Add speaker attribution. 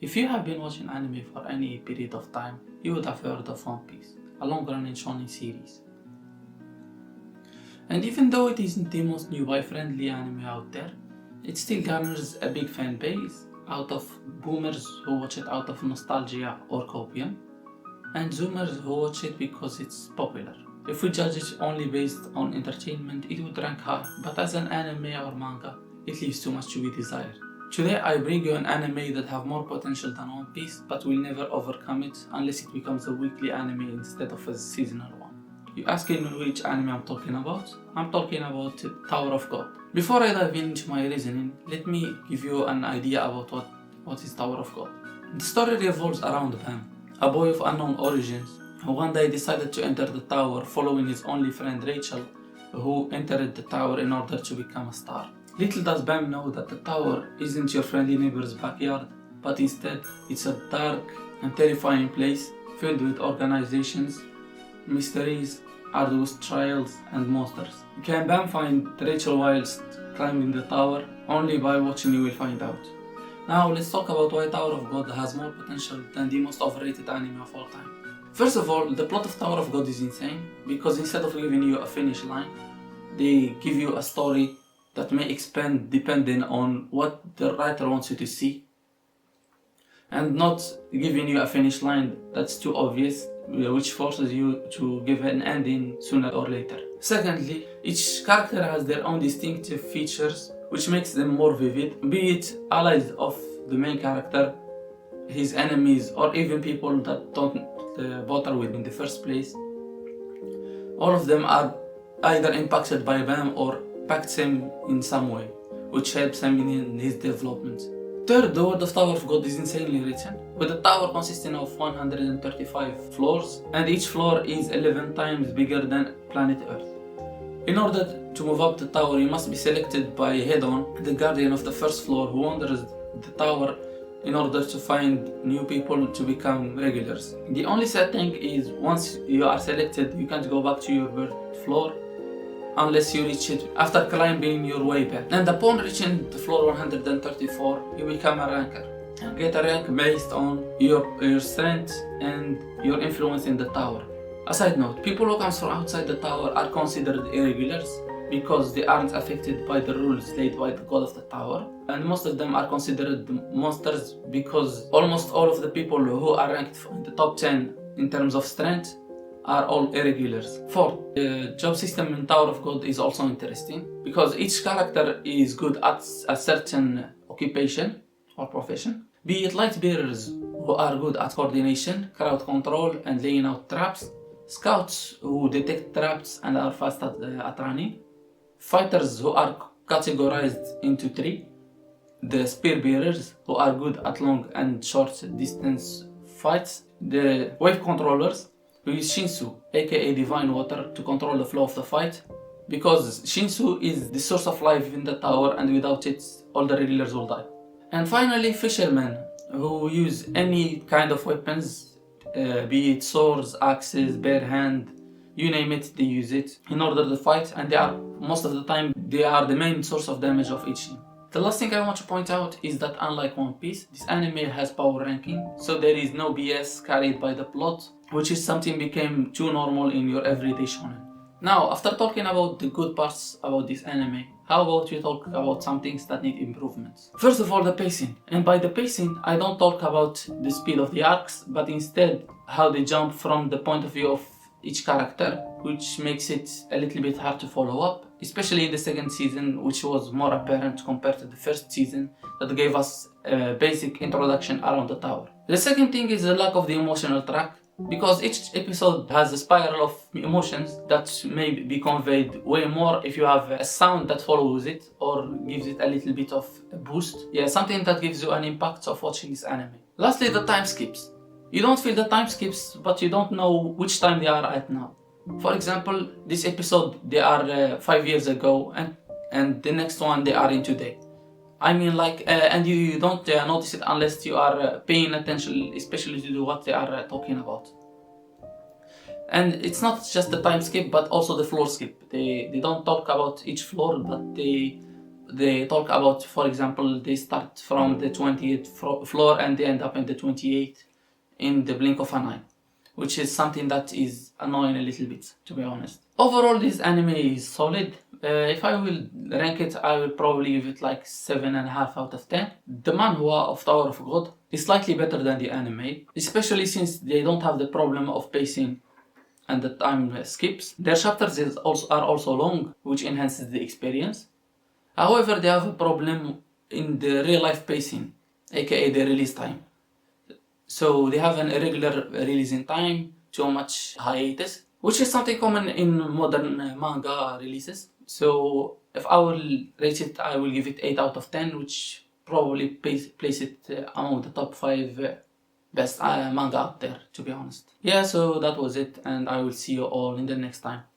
Speaker 1: If you have been watching anime for any period of time, you would have heard of OnePiece, a long-running shonen series. And even though it isn't the most newbie-friendly anime out there, it still garners a big fan base out of boomers who watch it out of nostalgia or copium, and zoomers who watch it because it's popular. If we judge it only based on entertainment, it would rank high, but as an anime or manga, it leaves too much to be desired. Today I bring you an anime that have more potential than One Piece, but will never overcome it unless it becomes a weekly anime instead of a seasonal one. You asking which anime I'm talking about? I'm talking about Tower of God. Before I dive into my reasoning, let me give you an idea about what is Tower of God. The story revolves around Bam, a boy of unknown origins, who one day decided to enter the tower following his only friend Rachel, who entered the tower in order to become a star. Little does Bam know that the tower isn't your friendly neighbor's backyard, but instead it's a dark and terrifying place filled with organizations, mysteries, arduous trials, and monsters. Can Bam find Rachel whilst climbing the tower? Only by watching you will find out. Now let's talk about why Tower of God has more potential than the most overrated anime of all time. First of all, the plot of Tower of God is insane, because instead of giving you a finish line, they give you a story that may expand depending on what the writer wants you to see, and not giving you a finish line that's too obvious, which forces you to give an ending sooner or later. Secondly, each character has their own distinctive features which makes them more vivid, be it allies of the main character, his enemies, or even people that don't bother with in the first place. All of them are either impacted by Bam or impacts him in some way, which helps him in his development. Third, the world of Tower of God is insanely written, with the tower consisting of 135 floors, and each floor is 11 times bigger than planet Earth. In order to move up the tower, you must be selected by Hedon, the guardian of the first floor, who wanders the tower in order to find new people to become regulars. The only sad thing is, once you are selected, you can't go back to your birth floor unless you reach it after climbing your way back. And upon reaching the floor 134, you become a ranker and get a rank based on your strength and your influence in the tower. A side note, people who come from outside the tower are considered irregulars because they aren't affected by the rules laid by the god of the tower, and most of them are considered monsters because almost all of the people who are ranked in the top 10 in terms of strength are all irregulars. Fourth, the job system in Tower of God is also interesting because each character is good at a certain occupation or profession, be it light bearers who are good at coordination, crowd control, and laying out traps, scouts who detect traps and are fast at running, fighters who are categorized into three, the spear bearers who are good at long and short distance fights, the wave controllers who use Shinsu, aka Divine Water, to control the flow of the fight, because Shinsu is the source of life in the tower and without it all the regulars will die. And finally, fishermen who use any kind of weapons, be it swords, axes, bare hand, you name it, they use it in order to fight, and most of the time they are the main source of damage of each team. The last thing I want to point out is that unlike One Piece, this anime has power ranking, so there is no BS carried by the plot, which is something became too normal in your everyday shonen. Now, after talking about the good parts about this anime, how about we talk about some things that need improvements? First of all, the pacing. And by the pacing, I don't talk about the speed of the arcs, but instead how they jump from the point of view of each character, which makes it a little bit hard to follow up, especially in the second season, which was more apparent compared to the first season that gave us a basic introduction around the tower. The second thing is the lack of the emotional track, because each episode has a spiral of emotions that may be conveyed way more if you have a sound that follows it or gives it a little bit of a boost. Yeah, something that gives you an impact of watching this anime. Lastly, the time skips. You don't feel the time skips, but you don't know which time they are at now. For example, this episode they are 5 years ago, and the next one they are in today. I mean, and you don't notice it unless you are paying attention, especially to what they are talking about. And it's not just the time skip, but also the floor skip. They don't talk about each floor, but they they talk about, for example, they start from the 20th floor and they end up in the 28th in the blink of an eye, which is something that is annoying a little bit, to be honest. Overall, this anime is solid. If I will rank it, I will probably give it like 7.5 out of 10. The manhwa of Tower of God is slightly better than the anime, especially since they don't have the problem of pacing and the time skips. Their chapters are also long, which enhances the experience. However, they have a problem in the real life pacing, aka the release time. So they have an irregular releasing time, too much hiatus, which is something common in modern manga releases. So if I will rate it, I will give it 8 out of 10, which probably place it among the top 5 best manga out there, to be honest. Yeah, so that was it, and I will see you all in the next time.